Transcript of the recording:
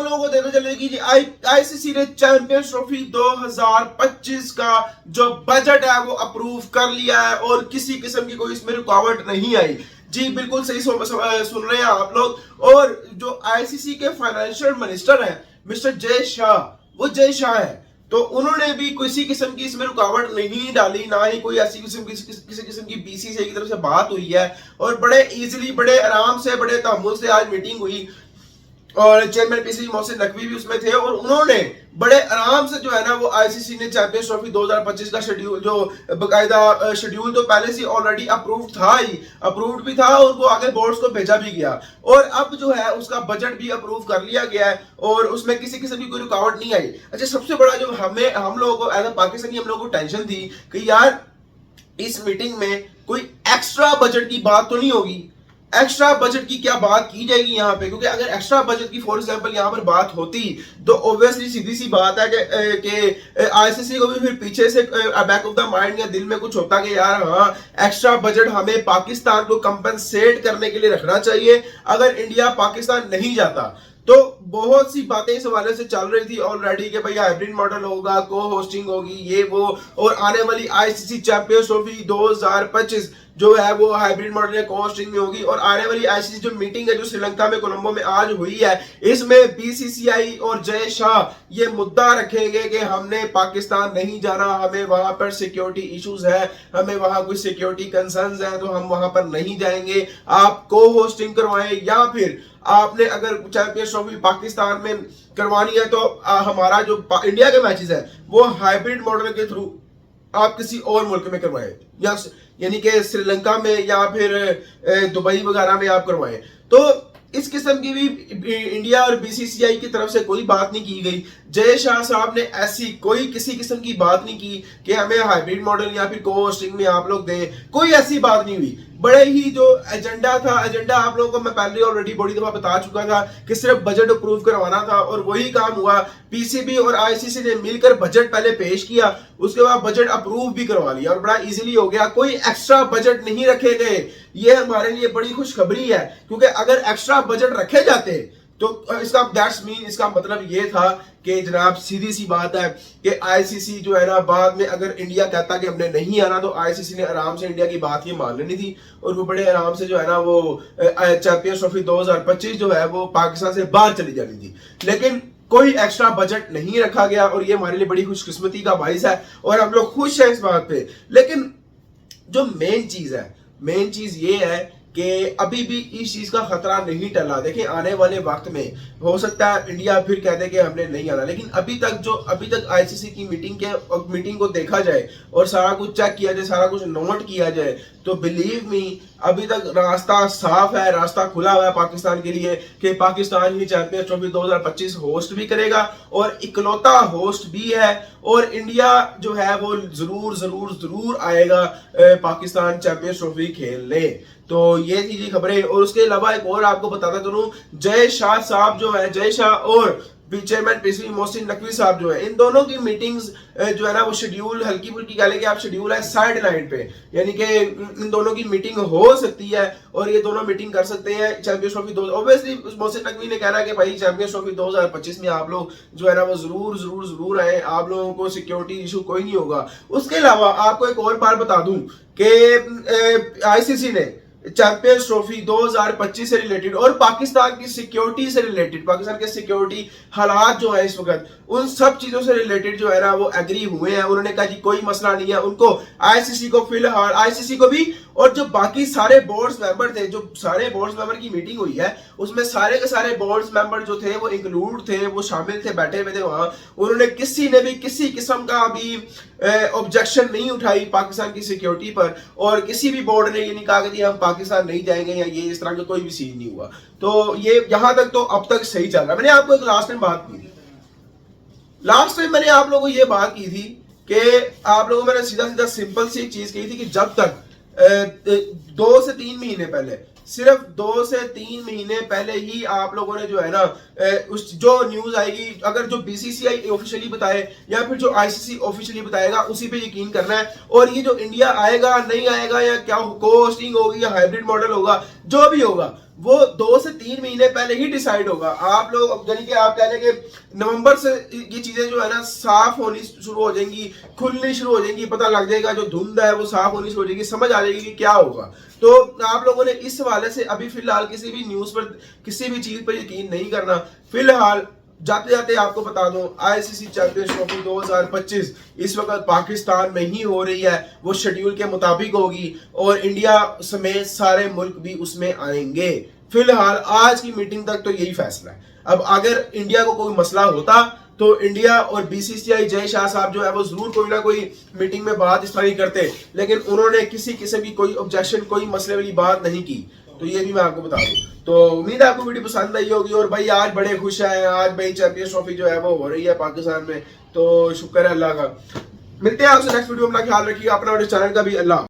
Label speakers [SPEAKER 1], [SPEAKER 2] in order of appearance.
[SPEAKER 1] आप लोगों को देखने चले कि आईसीसी ने चैंपियंस ट्रॉफी 2025 का जो बजट है वो अप्रूव कर लिया है और किसी किस्म की कोई इसमें रुकावट नहीं आई। जी बिल्कुल सही सुन रहे हैं आप लोग। और जो आईसीसी के फाइनेंशियल मिनिस्टर हैं मिस्टर जय शाह, वो जय शाह है, तो उन्होंने भी किसी किस्म की इसमें रुकावट नहीं डाली, ना ही कोई ऐसी किसी किस्म की बीसीसीआई की तरफ से बात हुई है। और बड़े इजीली, बड़े आराम से, बड़े तहम्मुल से आज मीटिंग हुई और चेयरमैन पीसीबी मोहसिन नकवी भी उसमें थे और उन्होंने बड़े आराम से जो है ना वो आईसीसी ने चैंपियंस ट्रॉफी 2025 का शेड्यूल, जो बकायदा शेड्यूल तो पहले से ऑलरेडी अप्रूव्ड भी था और वो आगे बोर्ड्स को भेजा भी गया और अब जो है उसका बजट भी अप्रूव कर लिया गया है और उसमें किसी किस्म की कोई रुकावट नहीं आई। अच्छा, सबसे बड़ा जो हम लोगों को एज अ पाकिस्तानी हम लोगों को टेंशन थी कि यार इस मीटिंग में कोई एक्स्ट्रा बजट की बात तो नहीं होगी, एक्स्ट्रा बजट की क्या बात की जाएगी यहाँ पे, क्योंकि अगर एक्स्ट्रा बजट की फॉर एग्जांपल यहाँ पर बात होती तो ऑब्वियसली सीधी सी बात है कि आईसीसी को भी फिर पीछे से बैक ऑफ द माइंड या दिल में कुछ होता कि यार हाँ एक्स्ट्रा बजट हमें पाकिस्तान को कंपनसेट करने के लिए रखना चाहिए अगर इंडिया पाकिस्तान नहीं जाता। तो बहुत सी बातें इस हवाले से चल रही थी ऑलरेडी कि भाई हाइब्रिड मॉडल होगा, को होस्टिंग होगी, ये वो, और आने वाली आईसीसी चैंपियंस ट्रॉफी 2025 जो है वो हाइब्रिड मॉडल या को होस्टिंग में होगी। और आने वाली आईसीसी जो मीटिंग है जो श्रीलंका में कोलंबो में आज हुई है, इसमें बीसीसीआई और जय शाह ये मुद्दा रखेंगे कि हमने पाकिस्तान नहीं जाना, हमें वहां पर सिक्योरिटी इश्यूज है, हमें वहां कुछ सिक्योरिटी कंसर्न्स है, तो हम वहां पर नहीं जाएंगे, आप को होस्टिंग करवाएं या फिर आपने अगर चैंपियंस ट्रॉफी पाकिस्तान में करवानी है तो हमारा जो इंडिया के मैचेस है वो हाइब्रिड मॉडल के थ्रू आप किसी और मुल्क में करवाएं, या यानी कि श्रीलंका में या फिर दुबई वगैरह में आप करवाएं। तो इस किस्म की भी इंडिया और बीसीसीआई की तरफ से कोई बात नहीं की गई। जय शाह साहब ने ऐसी कोई किसी किस्म की बात नहीं की कि हमें हाइब्रिड मॉडल या फिर को होस्टिंग में आप लोग दें, कोई ऐसी बात नहीं हुई। बड़े ही जो एजेंडा था, एजेंडा आप लोगों को मैं पहले ऑलरेडी बड़ी दफा बता चुका था कि सिर्फ बजट अप्रूव करवाना था और वही काम हुआ। पीसीबी और आईसीसी ने मिलकर बजट पहले पेश किया, उसके बाद बजट अप्रूव भी करवा लिया और बड़ा इजीली हो गया, कोई एक्स्ट्रा बजट नहीं रखे गए। ये हमारे लिए बड़ी खुशखबरी है, क्योंकि अगर एक्स्ट्रा बजट रखे जाते तो इसका मतलब ये था कि जनाब सीधी सी बात है कि आईसीसी जो है ना बाद में अगर इंडिया कहता कि हमने नहीं आना तो आईसीसी ने आराम से इंडिया की बात ये मान लेनी थी और वो बड़े आराम से जो है ना वो चैंपियंस ट्रॉफी 2025 जो है वो पाकिस्तान से बाहर चली जानी थी। लेकिन कोई एक्स्ट्रा बजट नहीं रखा गया और ये हमारे लिए बड़ी खुशकिस्मती का बाइस है और हम लोग खुश हैं इस बात पे। लेकिन जो मेन चीज ये है कि अभी भी इस चीज का खतरा नहीं टला। देखिए आने वाले वक्त में हो सकता है इंडिया फिर कह दे कि हमने नहीं आना, लेकिन अभी तक आईसीसी की मीटिंग को देखा जाए और सारा कुछ चेक किया जाए, सारा कुछ नोट किया जाए, तो बिलीव मी अभी तक रास्ता साफ है, रास्ता खुला हुआ है पाकिस्तान के लिए कि पाकिस्तान ही चैंपियंस ट्रॉफी 2025 होस्ट भी करेगा और इकलौता होस्ट भी है और इंडिया जो है वो जरूर आएगा पाकिस्तान चैंपियंस ट्रॉफी खेलने। तो ये थी जी खबरें। और उसके अलावा एक और आपको बताता चलूं, जय शाह साहब जो है, जय शाह और चेयरमैन पीसीबी मोहसिन नकवी साहब जो है, इन दोनों की मीटिंग्स जो है ना वो शेड्यूल हल्की फुल्की कह लेंगे आप, शेड्यूल है साइड लाइन पे, यानी कि इन दोनों की मीटिंग हो सकती है और ये दोनों मीटिंग कर सकते हैं champions trophy obviously Mohsin Naqvi ने कहना है कि भाई चैंपियंस ट्रॉफी 2025 में आप लोग जो है ना वो जरूर आए, आप लोगों को सिक्योरिटी इशू कोई नहीं होगा। उसके अलावा आपको एक और बार बता दूं कि आईसीसी ने चैंपियंस ट्रॉफी 2025 से रिलेटेड और पाकिस्तान की सिक्योरिटी से रिलेटेड, पाकिस्तान के सिक्योरिटी हालात जो है इस वक्त, उन सब चीजों से रिलेटेड जो है ना वो एग्री हुए हैं। उन्होंने कहा जी कोई मसला नहीं है, उनको आईसीसी को फिलहाल, आईसीसी को भी और जो बाकी सारे बोर्ड्स मेंबर थे, जो सारे बोर्ड्स मेंबर की मीटिंग हुई है उसमें सारे के सारे बोर्ड्स मेंबर जो थे वो इंक्लूड थे, वो शामिल थे, बैठे हुए थे वहां। उन्होंने किसी ने भी किसी किस्म का भी ऑब्जेक्शन नहीं उठाई पाकिस्तान की सिक्योरिटी पर और किसी भी बोर्ड ने ये नहीं कहा कि हम पाकिस्तान नहीं जाएंगे या ये इस तरह का कोई भी सीन नहीं हुआ। तो ये यहां तक तो अब तक सही चल रहा है। मैंने आपको एक लास्ट टाइम मैंने आप लोगों को ये बात की थी कि आप लोगों को मैंने सीधा सिंपल सी एक चीज कही थी कि जब तक 2 से 3 महीने पहले, सिर्फ 2 से 3 महीने पहले ही आप लोगों ने जो है ना उस जो न्यूज आएगी, अगर जो बीसीसीआई ऑफिशियली बताए या फिर जो आईसीसी ऑफिशियली बताएगा उसी पे यकीन करना है। और ये जो इंडिया आएगा नहीं आएगा या क्या को होस्टिंग होगी या हाइब्रिड मॉडल होगा, जो भी होगा वो 2 से 3 महीने पहले ही डिसाइड होगा। आप लोग यानी कि आप कह लें कि नवंबर से ये चीजें जो है ना साफ होनी शुरू हो जाएंगी, खुलनी शुरू हो जाएंगी, पता लग जाएगा, जो धुंध है वो साफ होनी शुरू हो जाएगी, समझ आ जाएगी कि क्या होगा। तो आप लोगों ने इस हवाले से अभी फिलहाल किसी भी न्यूज पर, किसी भी चीज पर यकीन नहीं करना। फिलहाल जाते जाते आपको बता दूं, आईसीसी चैंपियंस ट्रॉफी 2025 इस वक्त पाकिस्तान में ही हो रही है। वो शेड्यूल के मुताबिक होगी और इंडिया समेत सारे मुल्क भी उसमें आएंगे। फिलहाल आज की मीटिंग तक तो यही फैसला है। अब अगर इंडिया को कोई मसला होता तो इंडिया और बीसीसीआई जय शाह साहब जो है वो जरूर कोई ना कोई मीटिंग में बात इस तरह ही करते, लेकिन उन्होंने किसी किस्म की कोई ऑब्जेक्शन, कोई मसले वाली बात नहीं की। तो ये भी मैं आपको बता दूं। तो उम्मीद है आपको वीडियो पसंद आई होगी। और भाई आज बड़े खुश हैं, आज भाई चैंपियंस ट्रॉफी जो है वो हो रही है पाकिस्तान में, तो शुक्र है अल्लाह का। मिलते हैं आपसे नेक्स्ट वीडियो में। अपना ख्याल रखिएगा, अपना और चैनल का भी। अल्लाह।